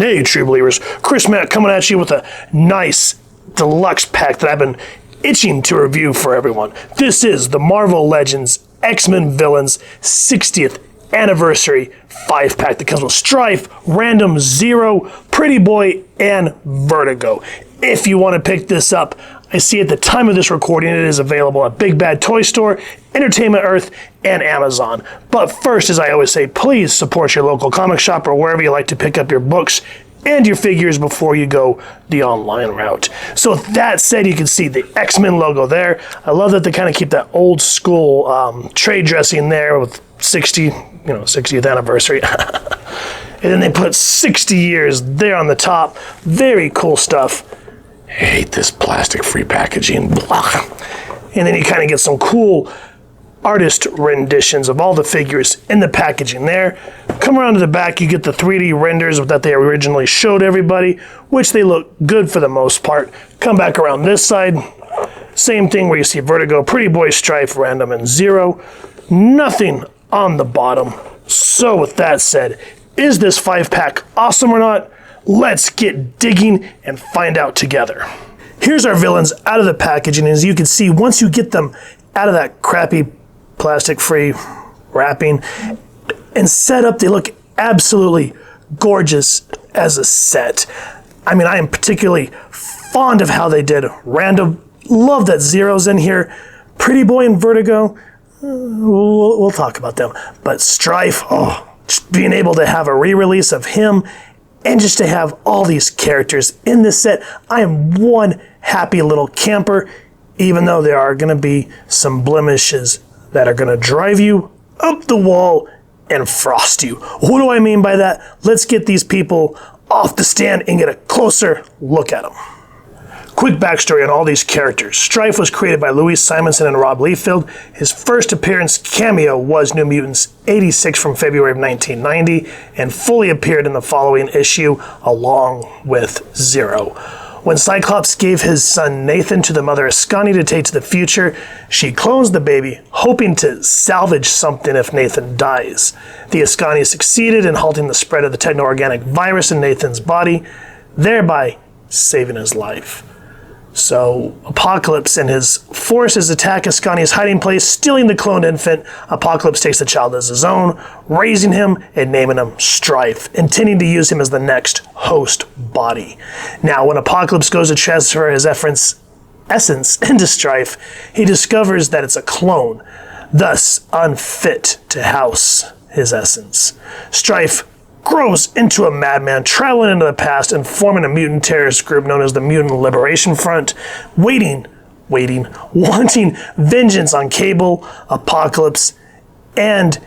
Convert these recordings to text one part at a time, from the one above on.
Hey, true believers. Chris Mack coming at you with a nice deluxe pack that I've been itching to review for everyone. This is the Marvel Legends X-Men Villains 60th Anniversary 5-pack that comes with Stryfe, Random, Zero, Pretty Boy, and Vertigo. If you want to pick this up, I see at the time of this recording it is available at Big Bad Toy Store, Entertainment Earth, and Amazon. But first, as I always say, please support your local comic shop or wherever you like to pick up your books and your figures before you go the online route. So with that said, you can see the X-Men logo there. I love that they kind of keep that old school trade dressing there with 60th anniversary. And then they put 60 years there on the top. Very cool stuff. I hate this plastic-free packaging. Blah. And then you kind of get some cool artist renditions of all the figures in the packaging there. Come around to the back, you get the 3D renders that they originally showed everybody, which they look good for the most part. Come back around this side. Same thing where you see Vertigo, Pretty Boy, Stryfe, Random, and Zero. Nothing on the bottom. So with that said, is this 5-pack awesome or not? Let's get digging and find out together. Here's our villains out of the packaging. As you can see, once you get them out of that crappy plastic-free wrapping and set up, they look absolutely gorgeous as a set. I mean, I am particularly fond of how they did Random. Love that Zero's in here. Pretty Boy and Vertigo, we'll talk about them. But Stryfe, just being able to have a re-release of him and just to have all these characters in this set, I am one happy little camper, even though there are going to be some blemishes that are going to drive you up the wall and frost you. What do I mean by that? Let's get these people off the stand and get a closer look at them. Quick backstory on all these characters. Stryfe was created by Louise Simonson and Rob Liefeld. His first appearance cameo was New Mutants 86 from February of 1990 and fully appeared in the following issue along with Zero. When Cyclops gave his son Nathan to the mother Ascani to take to the future, she clones the baby, hoping to salvage something if Nathan dies. The Ascani succeeded in halting the spread of the techno-organic virus in Nathan's body, thereby saving his life. So Apocalypse and his forces attack Ascani's hiding place, stealing the cloned infant. Apocalypse takes the child as his own, raising him and naming him Stryfe, intending to use him as the next host body. Now, when Apocalypse goes to transfer his essence into Stryfe, he discovers that it's a clone, thus unfit to house his essence. Stryfe grows into a madman, traveling into the past and forming a mutant terrorist group known as the Mutant Liberation Front, wanting vengeance on Cable, Apocalypse, and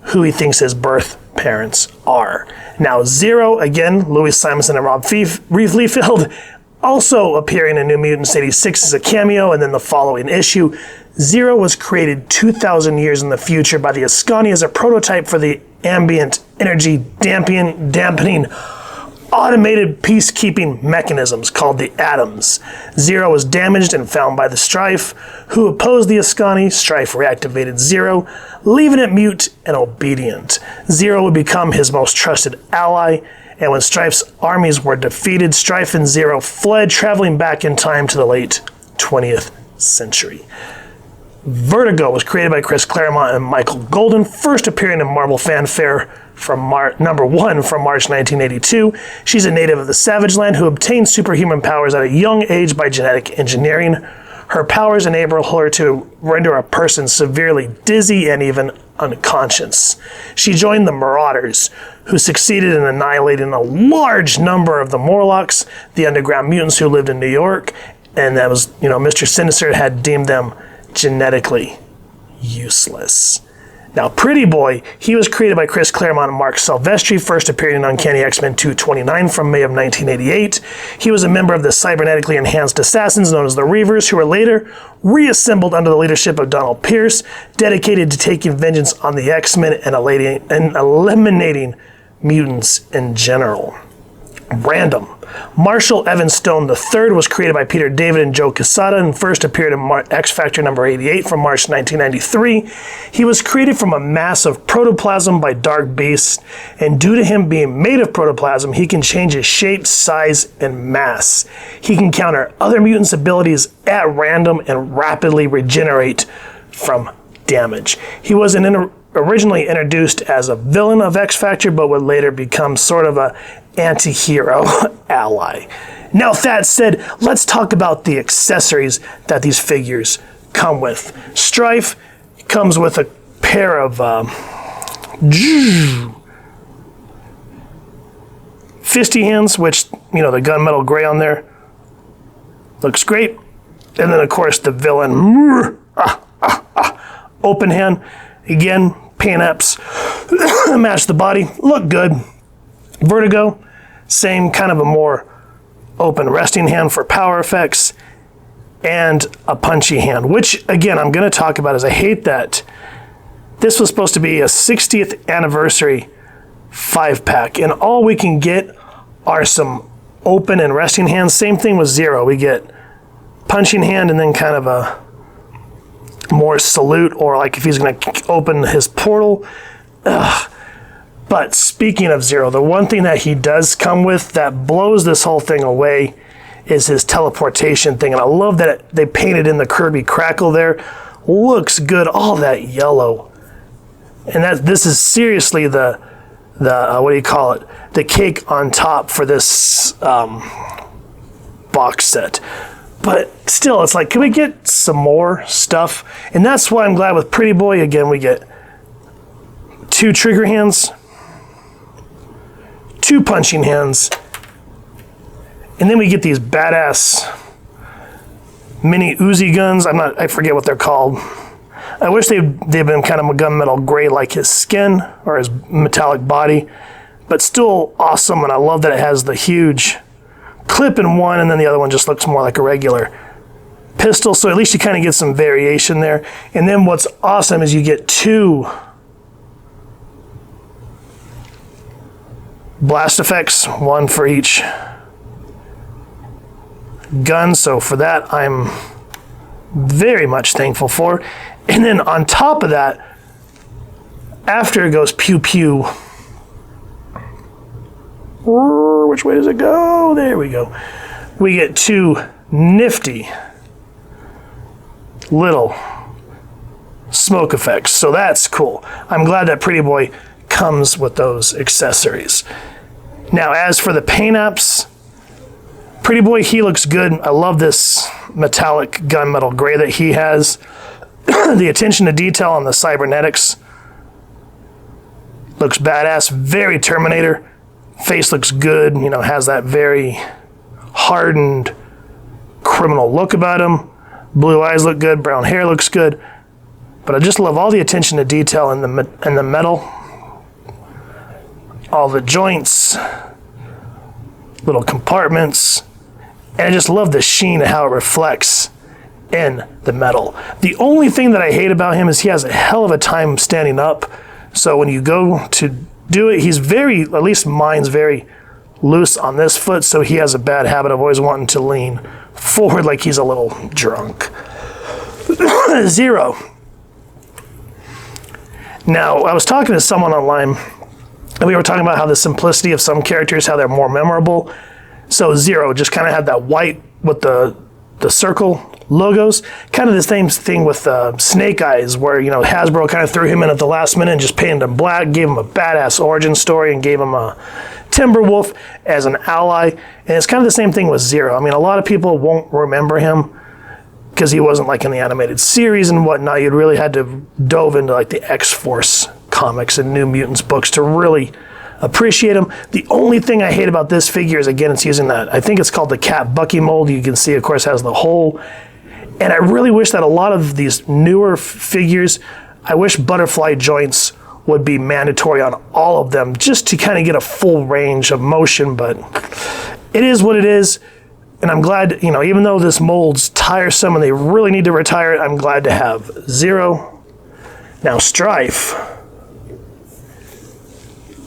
who he thinks his birth parents are. Now, Zero, again, Louise Simonson and Rob Liefeld, also appearing in New Mutants 86 as a cameo, and then the following issue. Zero was created 2,000 years in the future by the Ascani as a prototype for the ambient energy dampening automated peacekeeping mechanisms called the Atoms. Zero was damaged and found by the Stryfe, who opposed the Ascani. Stryfe reactivated Zero, leaving it mute and obedient. Zero would become his most trusted ally, and when Stryfe's armies were defeated, Stryfe and Zero fled, traveling back in time to the late 20th century. Vertigo was created by Chris Claremont and Michael Golden, first appearing in Marvel Fanfare from number 1 from March 1982. She's a native of the Savage Land who obtained superhuman powers at a young age by genetic engineering. Her powers enable her to render a person severely dizzy and even unconscious. She joined the Marauders, who succeeded in annihilating a large number of the Morlocks, the underground mutants who lived in New York, and that was, Mr. Sinister had deemed them genetically useless. Now, Pretty Boy, he was created by Chris Claremont and Mark Silvestri, first appearing in Uncanny X-Men 229 from May of 1988. He was a member of the cybernetically enhanced assassins known as the Reavers, who were later reassembled under the leadership of Donald Pierce, dedicated to taking vengeance on the X-Men and eliminating mutants in general. Random. Marshall Evan Stone III was created by Peter David and Joe Quesada and first appeared in X Factor number 88 from March 1993. He was created from a mass of protoplasm by Dark Beast, and due to him being made of protoplasm, he can change his shape, size, and mass. He can counter other mutants' abilities at random and rapidly regenerate from damage. He was originally introduced as a villain of X Factor, but would later become sort of a anti-hero ally. Now, with that said, let's talk about the accessories that these figures come with. Stryfe comes with a pair of fisty hands, which, you know, the gunmetal gray on there looks great. And then, of course, the villain open hand. Again, paint-ups match the body, look good. Vertigo, same kind of a more open resting hand for power effects, and a punchy hand, which again I'm going to talk about as I hate that this was supposed to be a 60th anniversary 5-pack, and all we can get are some open and resting hands. Same thing with Zero. We get punching hand and then kind of a more salute, or like if he's going to open his portal. But speaking of Zero, the one thing that he does come with that blows this whole thing away is his teleportation thing. And I love that they painted in the Kirby crackle there. Looks good, all that yellow. And this is seriously the what do you call it? The cake on top for this box set. But still, it's like, can we get some more stuff? And that's why I'm glad with Pretty Boy, again, we get 2 trigger hands, 2 punching hands, and then we get these badass mini Uzi guns. I forget what they're called. I wish they've been kind of a gunmetal gray like his skin or his metallic body, but still awesome. And I love that it has the huge clip in one, and then the other one just looks more like a regular pistol. So at least you kind of get some variation there. And then what's awesome is you get 2 blast effects, 1 for each gun. So for that, I'm very much thankful for. And then on top of that, after it goes pew pew, which way does it go? There we go. We get 2 nifty little smoke effects. So that's cool. I'm glad that Pretty Boy comes with those accessories. Now, as for the paint apps, Pretty Boy, he looks good. I love this metallic gunmetal gray that he has. The attention to detail on the cybernetics looks badass. Very Terminator. Face looks good, you know, has that very hardened criminal look about him. Blue eyes look good, brown hair looks good. But I just love all the attention to detail in the metal. All the joints, little compartments, and I just love the sheen of how it reflects in the metal. The only thing that I hate about him is he has a hell of a time standing up. So when you go to do it, he's very, at least mine's very loose on this foot, so he has a bad habit of always wanting to lean forward like he's a little drunk. Zero. Now, I was talking to someone online, and we were talking about how the simplicity of some characters, how they're more memorable. So Zero just kind of had that white with the circle logos. Kind of the same thing with Snake Eyes, where, you know, Hasbro kind of threw him in at the last minute and just painted him black, gave him a badass origin story, and gave him a Timberwolf as an ally. And it's kind of the same thing with Zero. I mean, a lot of people won't remember him because he wasn't like in the animated series and whatnot. You'd really had to dove into like the X-Force comics and New Mutants books to really appreciate him. The only thing I hate about this figure is, again, it's using that, I think it's called the Cat Bucky mold. You can see, of course, has the hole. And I really wish that a lot of these newer figures, I wish butterfly joints would be mandatory on all of them just to kind of get a full range of motion, but it is what it is. And I'm glad, you know, even though this mold's tiresome and they really need to retire it, I'm glad to have Zero. Now, Stryfe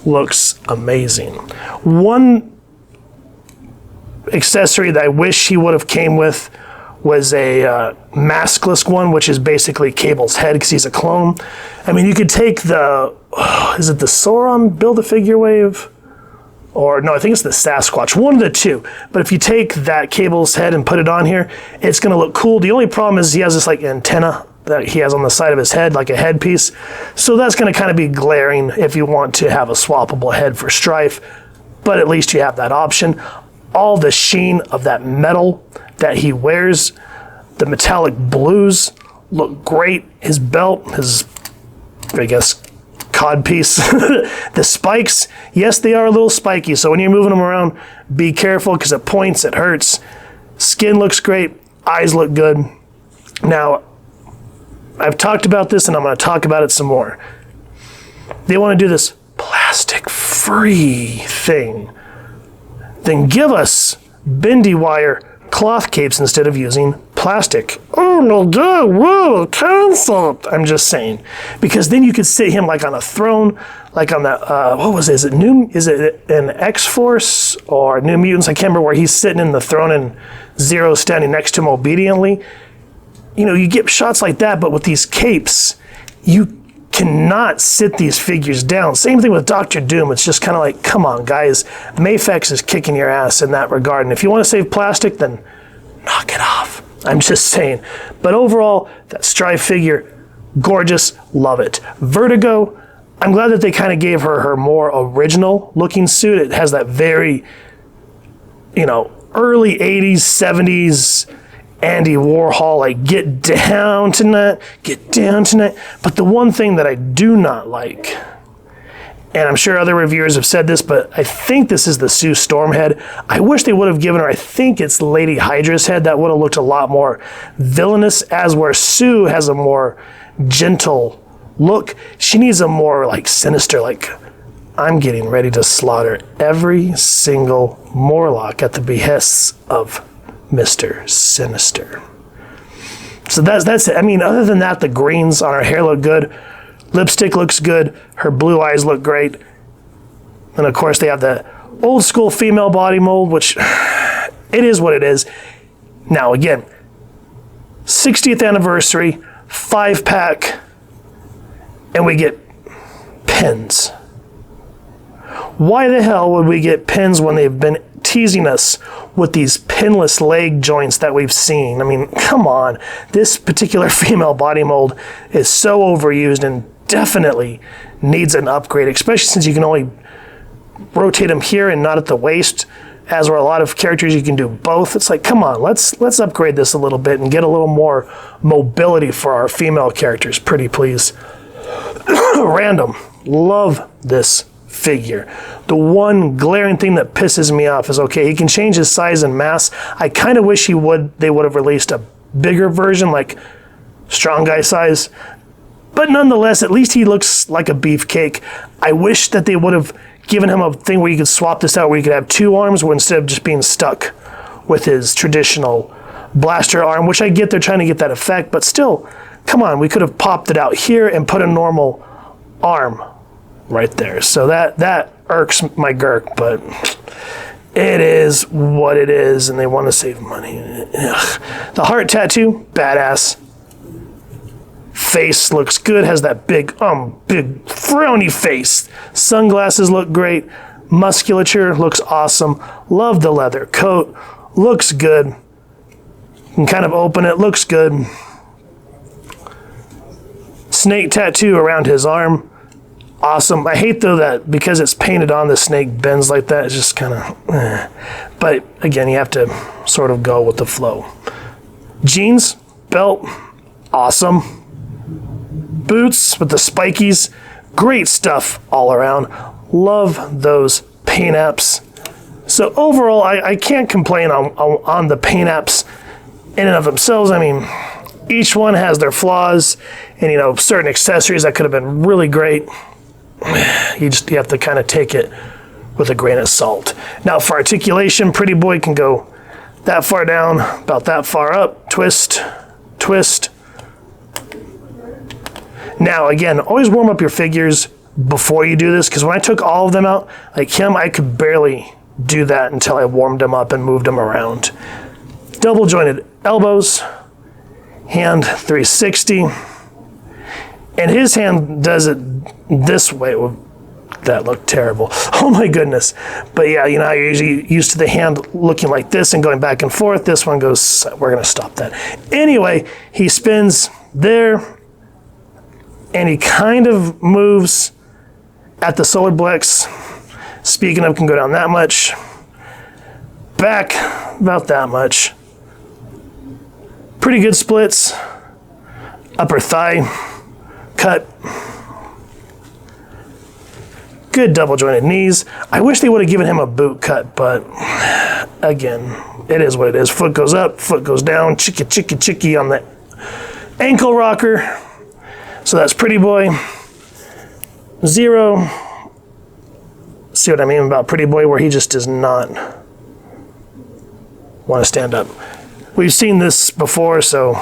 looks amazing. One accessory that I wish he would have came with was a maskless one, which is basically Cable's head because he's a clone. I mean, you could take the, is it the Sauron Build-A-Figure wave? Or no, I think it's the Sasquatch, one of the two. But if you take that Cable's head and put it on here, it's gonna look cool. The only problem is he has this like antenna that he has on the side of his head, like a headpiece. So that's gonna kind of be glaring if you want to have a swappable head for Stryfe, but at least you have that option. All the sheen of that metal that he wears, the metallic blues look great. His belt, his, I guess, cod piece. The spikes, yes, they are a little spiky, so when you're moving them around, be careful because it points, it hurts. Skin looks great, eyes look good. Now, I've talked about this and I'm going to talk about it some more. They want to do this plastic-free thing. Then give us bendy wire cloth capes instead of using plastic. Oh no, God, whoa, concept. I'm just saying. Because then you could sit him like on a throne, like on that, what was it? Is it an X-Force or New Mutants? I can't remember, where he's sitting in the throne and Zero's standing next to him obediently. You know, you get shots like that, but with these capes, you cannot sit these figures down. Same thing with Dr. Doom. It's just kind of like, come on, guys. Mafex is kicking your ass in that regard. And if you want to save plastic, then knock it off. I'm just saying. But overall, that Stryfe figure, gorgeous, love it. Vertigo, I'm glad that they kind of gave her more original looking suit. It has that very, you know, early 80s, 70s, Andy Warhol, like, get down tonight. But the one thing that I do not like, and I'm sure other reviewers have said this, but I think this is the Sue Storm head. I wish they would have given her, I think it's Lady Hydra's head. That would have looked a lot more villainous, as where Sue has a more gentle look. She needs a more like sinister, like, I'm getting ready to slaughter every single Morlock at the behests of Mr. Sinister. So that's it. I mean, other than that, the greens on her hair look good. Lipstick looks good. Her blue eyes look great. And of course, they have the old school female body mold, which it is what it is. Now, again, 60th anniversary, 5-pack, and we get pins. Why the hell would we get pins when they've been teasing us with these pinless leg joints that we've seen? I mean, come on. This particular female body mold is so overused and definitely needs an upgrade, especially since you can only rotate them here and not at the waist, as were a lot of characters you can do both. It's like, come on, let's upgrade this a little bit and get a little more mobility for our female characters, pretty please. Random. Love this figure. The one glaring thing that pisses me off is, okay, he can change his size and mass. I kind of wish they would have released a bigger version, like strong guy size. But nonetheless, at least he looks like a beefcake. I wish that they would have given him a thing where you could swap this out, where you could have 2 arms instead of just being stuck with his traditional blaster arm, which I get they're trying to get that effect, but still, come on, we could have popped it out here and put a normal arm right there. So that irks my gurk, but it is what it is, and they want to save money. Ugh. The heart tattoo, badass. Face looks good, has that big frowny face. Sunglasses look great. Musculature looks awesome. Love the leather coat. Looks good. You can kind of open it, looks good. Snake tattoo around his arm. Awesome. I hate though that because it's painted on, the snake bends like that. It's just kind of, But again, you have to sort of go with the flow. Jeans, belt, awesome. Boots with the spikies, great stuff all around. Love those paint apps. So overall, I can't complain on the paint apps in and of themselves. I mean, each one has their flaws, and you know, certain accessories that could have been really great. You have to kind of take it with a grain of salt. Now for articulation, Pretty Boy can go that far down, about that far up, twist, twist. Now again, always warm up your figures before you do this, because when I took all of them out, like him, I could barely do that until I warmed him up and moved him around. Double jointed elbows, hand 360, and his hand does it this way. That looked terrible. Oh my goodness. But yeah, you know how you're usually used to the hand looking like this and going back and forth. This one goes, we're going to stop that. Anyway, he spins there, and he kind of moves at the solar plex. Speaking of, can go down that much. Back about that much. Pretty good splits. Upper thigh cut. Good double jointed knees. I wish they would have given him a boot cut, but again, it is what it is. Foot goes up, foot goes down, chicky, chicky, chicky on the ankle rocker. So that's Pretty Boy. 0. See what I mean about Pretty Boy, where he just does not want to stand up. We've seen this before, so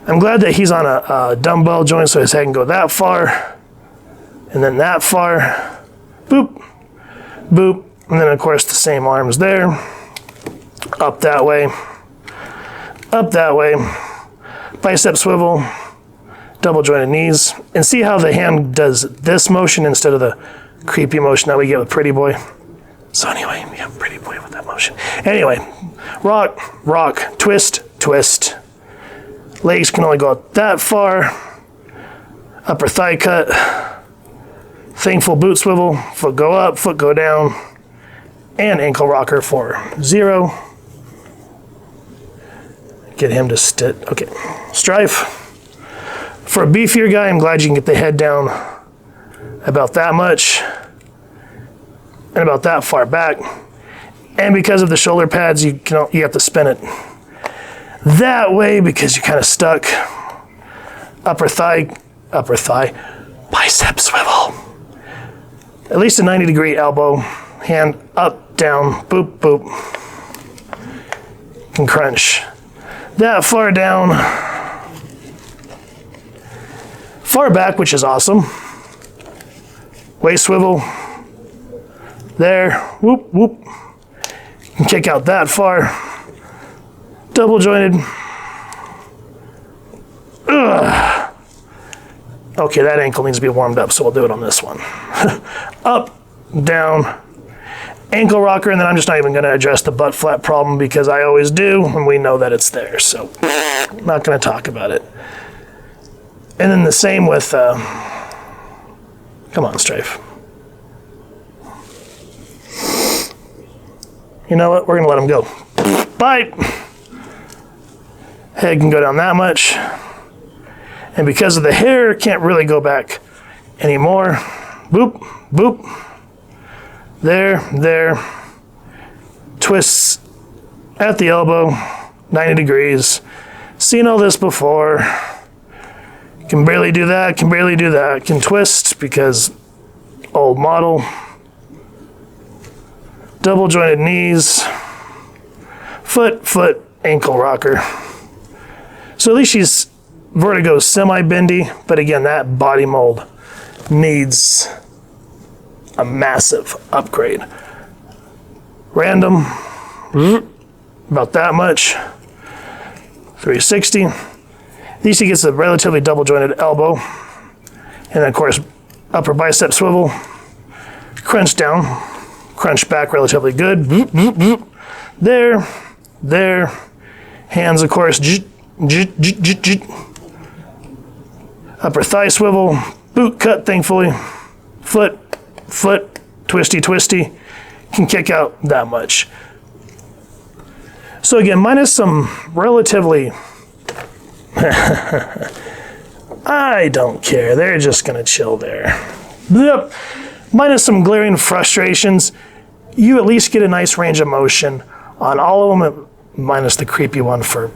I'm glad that he's on a dumbbell joint so his head can go that far. And then that far, boop, boop, and then of course the same arms there, up that way, bicep swivel, double jointed knees, and see how the hand does this motion instead of the creepy motion that we get with Pretty Boy. So anyway, we have Pretty Boy with that motion. Anyway, rock, rock, twist, twist. Legs can only go up that far, upper thigh cut, thankful boot swivel, foot go up, foot go down, and ankle rocker for 0. Get him to sit. Okay, Stryfe. For a beefier guy, I'm glad you can get the head down about that much and about that far back. And because of the shoulder pads, you have to spin it that way because you're kind of stuck. Upper thigh, bicep swivel. At least a 90-degree elbow, hand up, down, boop, boop. Can crunch that far down, far back, which is awesome. Waist swivel, there, whoop, whoop. Can kick out that far. Double jointed. Ugh. Okay, that ankle needs to be warmed up, so we'll do it on this one. Up, down, ankle rocker, and then I'm just not even going to address the butt flap problem because I always do, and we know that it's there, so I'm not going to talk about it. And then the same with, come on, Stryfe. You know what? We're going to let him go. Bite. Head can go down that much. And because of the hair, can't really go back anymore. Boop, boop. There, there. Twists at the elbow, 90 degrees. Seen all this before. Can barely do that, can barely do that. Can twist because old model. Double jointed knees. Foot, foot, ankle rocker. So at least she's Vertigo semi-bendy, but again, that body mold needs a massive upgrade. Random, about that much. 360. At least he gets a relatively double jointed elbow. And then of course, upper bicep swivel. Crunch down, crunch back relatively good. There, there. Hands of course, upper thigh swivel, boot cut thankfully, foot, foot, twisty, twisty, can kick out that much. So again, minus some relatively, I don't care, they're just gonna chill there. Yep. Minus some glaring frustrations, you at least get a nice range of motion on all of them, minus the creepy one for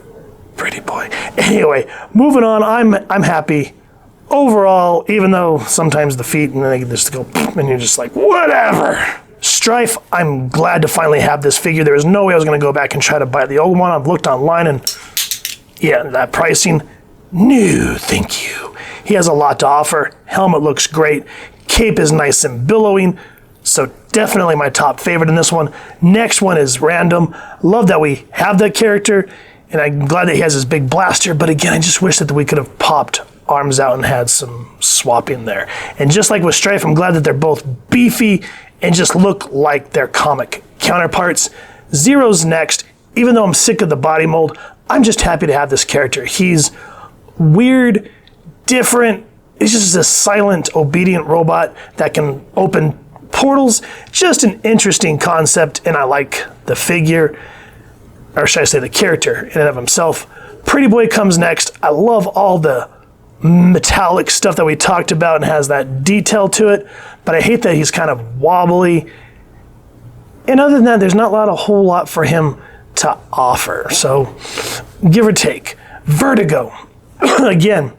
Pretty Boy. Anyway, moving on, I'm happy. Overall, even though sometimes the feet and then they just go and you're just like, whatever. Stryfe, I'm glad to finally have this figure. There was no way I was going to go back and try to buy the old one. I've looked online and yeah, that pricing, no, thank you. He has a lot to offer. Helmet looks great. Cape is nice and billowing. So definitely my top favorite in this one. Next one is Random. Love that we have that character, and I'm glad that he has his big blaster, but again, I just wish that we could have popped arms out and had some swapping there. And just like with Stryfe, I'm glad that they're both beefy and just look like their comic counterparts. Zero's next. Even though I'm sick of the body mold, I'm just happy to have this character. He's weird, different. He's just a silent, obedient robot that can open portals. Just an interesting concept, and I like the figure, or should I say the character in and of himself. Pretty Boy comes next. I love all the metallic stuff that we talked about and has that detail to it, but I hate that he's kind of wobbly. And other than that, there's not a whole lot for him to offer. So, give or take. Vertigo. Again,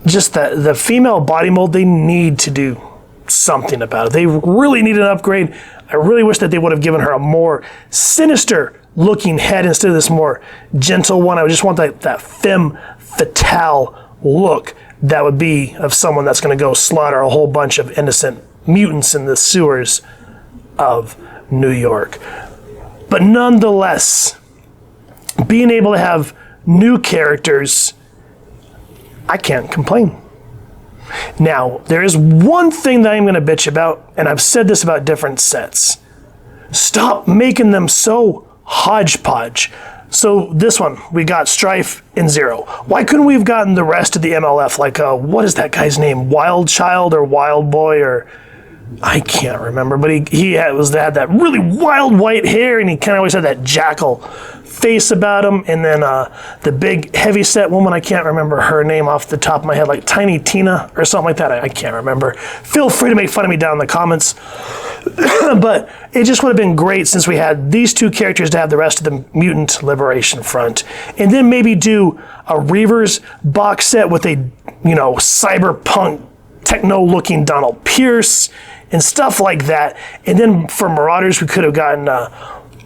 just the female body mold, they need to do something about it. They really need an upgrade. I really wish that they would have given her a more sinister looking head instead of this more gentle one. I just want that femme fatale look that would be of someone that's going to go slaughter a whole bunch of innocent mutants in the sewers of New York. But nonetheless, being able to have new characters, I can't complain. Now, there is one thing that I'm going to bitch about, and I've said this about different sets. Stop making them so hodgepodge. So this one, we got Stryfe and Zero. Why couldn't we have gotten the rest of the MLF? Like, what is that guy's name? Wild Child or Wild Boy, or I can't remember. But he had that really wild white hair, and he kind of always had that jackal face about him. And then the big heavyset woman, I can't remember her name off the top of my head, like Tiny Tina or something like that. I can't remember. Feel free to make fun of me down in the comments. But it just would have been great since we had these two characters to have the rest of the Mutant Liberation Front. And then maybe do a Reavers box set with a, cyberpunk techno-looking Donald Pierce and stuff like that. And then for Marauders, we could have gotten,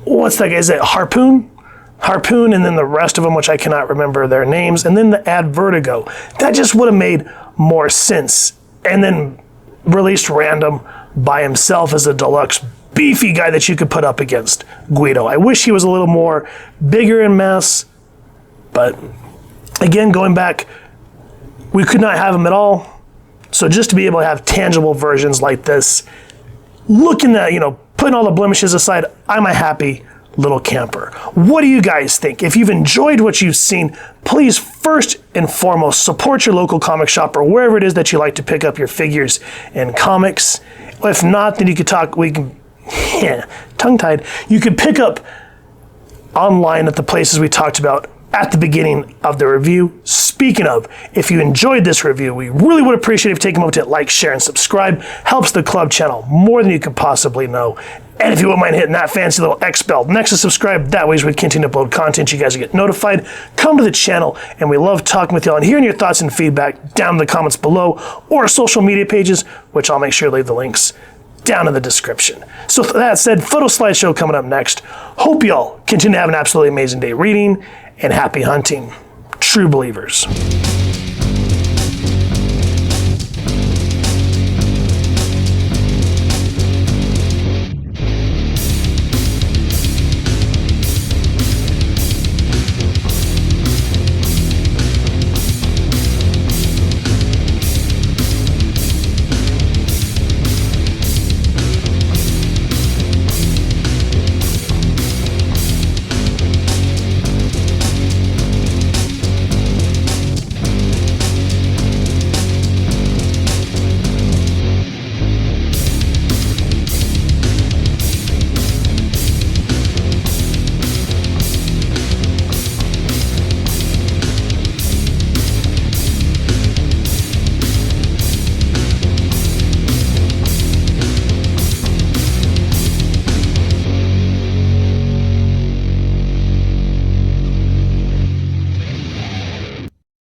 what's that guy? Is it Harpoon? Harpoon, and then the rest of them, which I cannot remember their names. And then the add Vertigo. That just would have made more sense. And then released Random by himself as a deluxe beefy guy that you could put up against Guido. I wish he was a little more bigger in mass, but again, going back, we could not have him at all. So just to be able to have tangible versions like this, looking at, putting all the blemishes aside, I'm a happy little camper. What do you guys think? If you've enjoyed what you've seen, please first and foremost support your local comic shop or wherever it is that you like to pick up your figures and comics. If not, then you could tongue-tied. You could pick up online at the places we talked about at the beginning of the review. Speaking of, if you enjoyed this review, we really would appreciate if you take a moment to hit like, share, and subscribe. Helps the club channel more than you could possibly know. And if you wouldn't mind hitting that fancy little X bell next to subscribe, that way as we continue to upload content, you guys get notified. Come to the channel, and we love talking with y'all and hearing your thoughts and feedback down in the comments below, or our social media pages, which I'll make sure to leave the links down in the description. So with that said, photo slideshow coming up next. Hope y'all continue to have an absolutely amazing day reading, and happy hunting, true believers.